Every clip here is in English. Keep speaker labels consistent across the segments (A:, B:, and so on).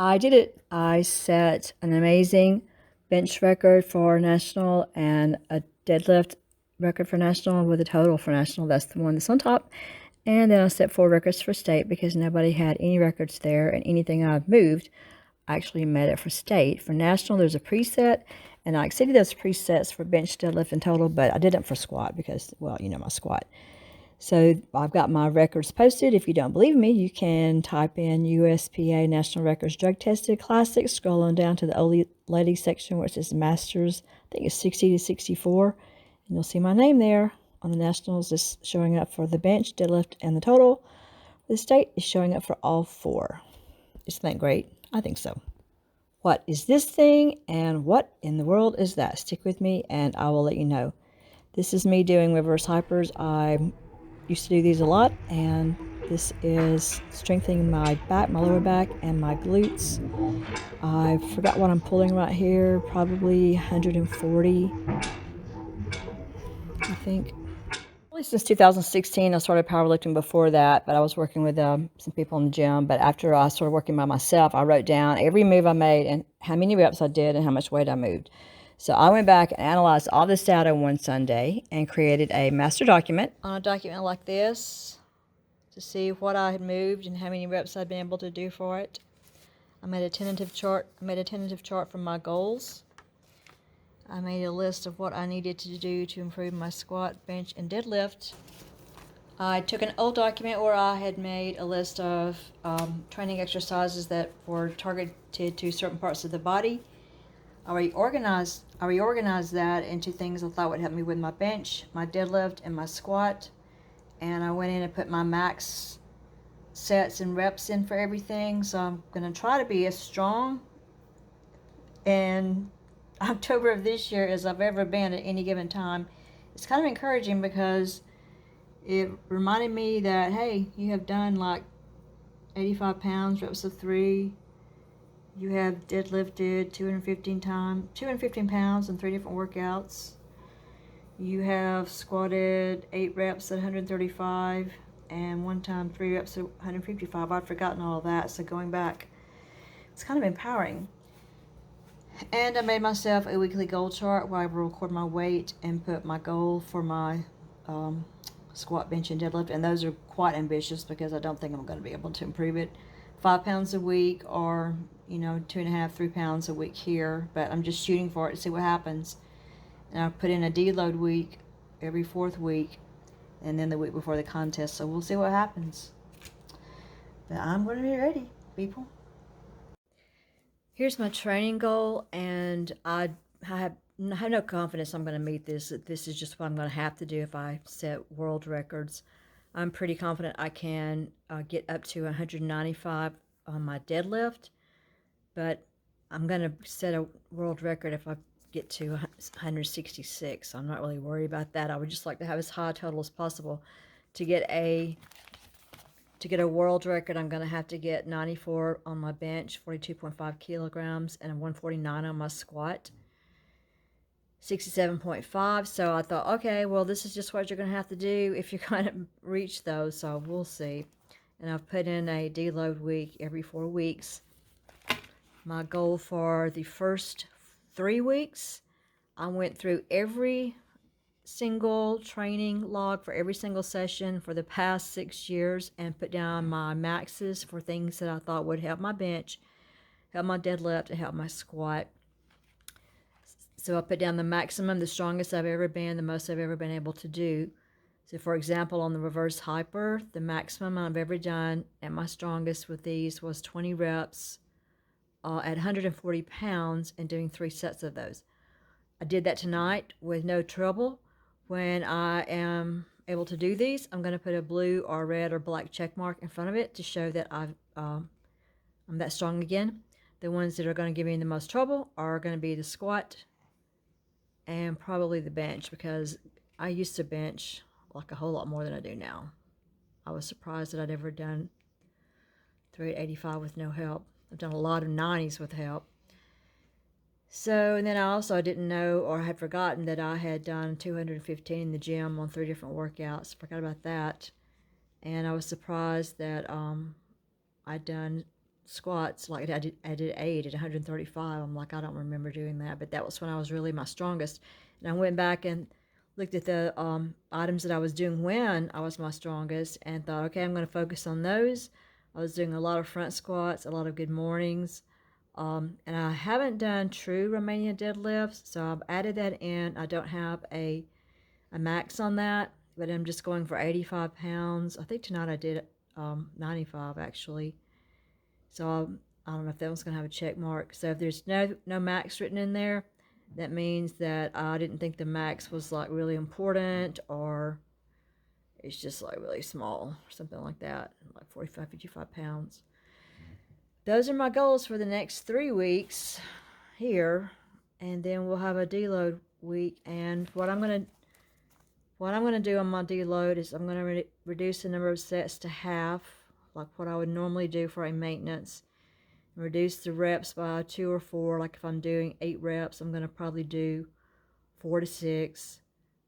A: I did it. I set an amazing bench record for national and a deadlift record for national with a total for national. That's the one that's on top. And then I set 4 records for state because nobody had any records there, and anything I've moved I actually met it for state. For national, there's a preset, and I exceeded those presets for bench, deadlift, and total, but I didn't for squat because, well, you know my squat. So I've got my records posted. If you don't believe me, you can type in USPA National Records Drug Tested Classic, scroll on down to the old ladies section where it says Masters. I think it's 60 to 64, and you'll see my name there on the nationals. Just showing up for the bench, deadlift, and the total. The state is showing up for all 4. Isn't that great? I think so. What is this thing, and what in the world is that? Stick with me and I will let you know. This is me doing reverse hypers. I used to do these a lot, and this is strengthening my back, my lower back, and my glutes. I forgot what I'm pulling right here, probably 140, I think. Really since 2016. I started powerlifting before that, but I was working with some people in the gym. But after I started working by myself, I wrote down every move I made and how many reps I did and how much weight I moved. So I went back and analyzed all this data one Sunday and created a master document on a document like this to see what I had moved and how many reps I'd been able to do for it. I made a tentative chart. From my goals. I made a list of what I needed to do to improve my squat, bench, and deadlift. I took an old document where I had made a list of training exercises that were targeted to certain parts of the body. I reorganized that into things I thought would help me with my bench, my deadlift, and my squat. And I went in and put my max sets and reps in for everything. So I'm going to try to be as strong in October of this year as I've ever been at any given time. It's kind of encouraging because it reminded me that, hey, you have done like 85 pounds, reps of 3. You have deadlifted 215 pounds in 3 different workouts. You have squatted 8 reps at 135 and one time 3 reps at 155. I'd forgotten all of that, so going back, it's kind of empowering. And I made myself a weekly goal chart where I record my weight and put my goal for my squat, bench, and deadlift. And those are quite ambitious because I don't think I'm going to be able to improve it 5 pounds a week or, 2.5, 3 pounds a week here. But I'm just shooting for it to see what happens. And I put in a deload week every 4th week and then the week before the contest. So we'll see what happens. But I'm going to be ready, people. Here's my training goal, and I have no confidence I'm going to meet this. This is just what I'm going to have to do if I set world records. I'm pretty confident I can get up to 195 on my deadlift, but I'm going to set a world record if I get to 166. I'm not really worried about that. I would just like to have as high a total as possible. To get a world record, I'm going to have to get 94 on my bench, 42.5 kilograms, and 149 on my squat, 67.5. So I thought, okay, well, this is just what you're going to have to do if you're going to reach those. So we'll see. And I've put in a deload week every 4 weeks. My goal for the first 3 weeks, I went through every single training log for every single session for the past 6 years and put down my maxes for things that I thought would help my bench, help my deadlift, and help my squat. So I put down the maximum, the strongest I've ever been, the most I've ever been able to do. So for example, on the reverse hyper, the maximum I've ever done at my strongest with these was 20 reps at 140 pounds and doing 3 sets of those. I did that tonight with no trouble. When I am able to do these, I'm going to put a blue or red or black check mark in front of it to show that I'm that strong again. The ones that are going to give me the most trouble are going to be the squat and probably the bench, because I used to bench like a whole lot more than I do now. I was surprised that I'd ever done 385 with no help. I've done a lot of 90s with help. So, and then I didn't know or had forgotten that I had done 215 in the gym on 3 different workouts. Forgot about that. And I was surprised that I'd done squats. Like I did 8 at 135. I'm like, I don't remember doing that, but that was when I was really my strongest. And I went back and looked at the items that I was doing when I was my strongest and thought, okay, I'm going to focus on those. I was doing a lot of front squats, a lot of good mornings. And I haven't done true Romanian deadlifts, so I've added that in. I don't have a max on that, but I'm just going for 85 pounds. I think tonight I did 95 actually. So I don't know if that one's going to have a check mark. So if there's no max written in there, that means that I didn't think the max was like really important, or it's just like really small or something like that, like 45, 55 pounds. Those are my goals for the next 3 weeks here, and then we'll have a deload week. And what I'm gonna do on my deload is I'm gonna reduce the number of sets to half, like what I would normally do for a maintenance. Reduce the reps by 2 or 4. Like if I'm doing 8 reps, I'm gonna probably do 4 to 6.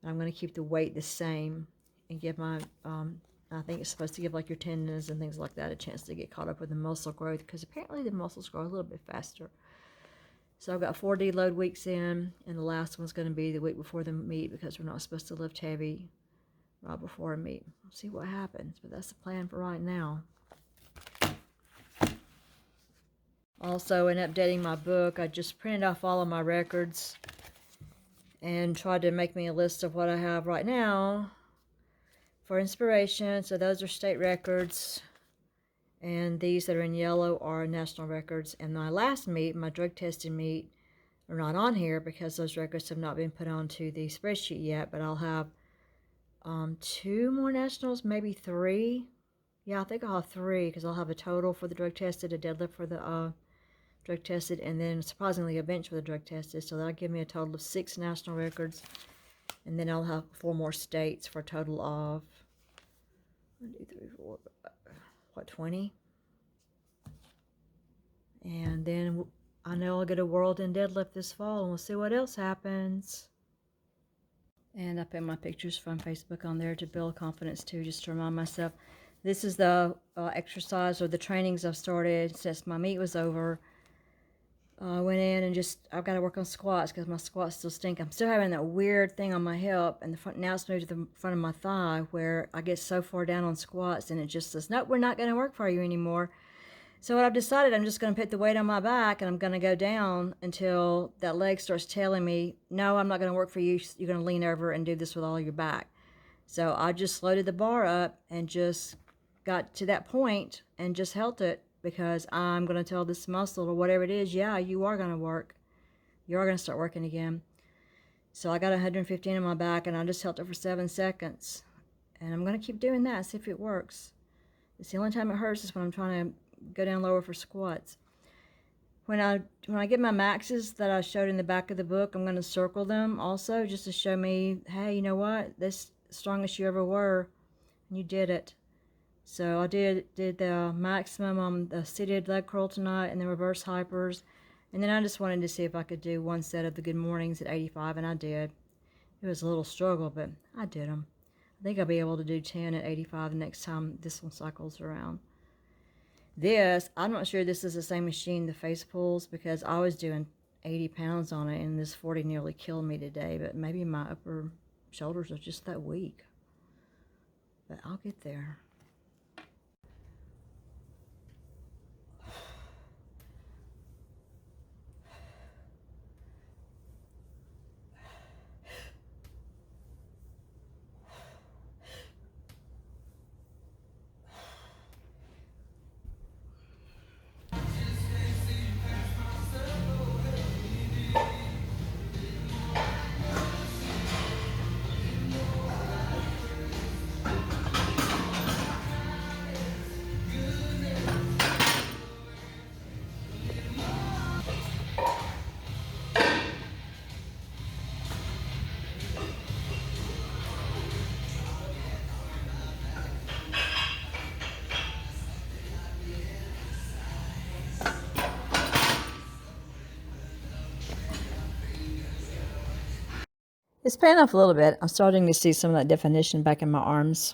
A: I'm gonna keep the weight the same and give my I think it's supposed to give like your tendons and things like that a chance to get caught up with the muscle growth, because apparently the muscles grow a little bit faster. So I've got 4 deload weeks in, and the last one's going to be the week before the meet, because we're not supposed to lift heavy right before a meet. We'll see what happens, but that's the plan for right now. Also, in updating my book, I just printed off all of my records and tried to make me a list of what I have right now for inspiration. So those are state records, and these that are in yellow are national records. And my last meet, my drug testing meet, are not on here because those records have not been put onto the spreadsheet yet, but I'll have 2 more nationals, maybe 3. Yeah, I think I'll have 3, because I'll have a total for the drug tested, a deadlift for the drug tested, and then surprisingly a bench for the drug tested. So that'll give me a total of 6 national records, and then I'll have 4 more states for a total of 1, 2, 3, 4, what, 20? And then I know I'll get a world in deadlift this fall, and we'll see what else happens. And I put my pictures from Facebook on there to build confidence too, just to remind myself. This is the exercise or the trainings I've started since my meet was over. I went in and I've got to work on squats because my squats still stink. I'm still having that weird thing on my hip, and the front, now it's moved to the front of my thigh, where I get so far down on squats and it just says, nope, we're not going to work for you anymore. So what I've decided, I'm just going to put the weight on my back, and I'm going to go down until that leg starts telling me, no, I'm not going to work for you. You're going to lean over and do this with all your back. So I just loaded the bar up and just got to that point and just held it, because I'm going to tell this muscle or whatever it is, yeah, you are going to work. You are going to start working again. So I got 115 on my back, and I just held it for 7 seconds. And I'm going to keep doing that, see if it works. It's the only time it hurts is when I'm trying to go down lower for squats. When I get my maxes that I showed in the back of the book, I'm going to circle them also, just to show me, hey, you know what? This is the strongest you ever were, and you did it. So I did the maximum on the seated leg curl tonight and the reverse hypers. And then I just wanted to see if I could do 1 set of the good mornings at 85, and I did. It was a little struggle, but I did them. I think I'll be able to do 10 at 85 the next time this one cycles around. I'm not sure this is the same machine, the face pulls, because I was doing 80 pounds on it, and this 40 nearly killed me today. But maybe my upper shoulders are just that weak. But I'll get there. It's paying off a little bit. I'm starting to see some of that definition back in my arms.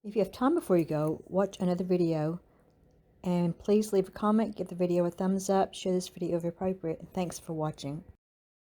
A: If you have time before you go, watch another video. And please leave a comment, give the video a thumbs up, share this video if appropriate, and thanks for watching.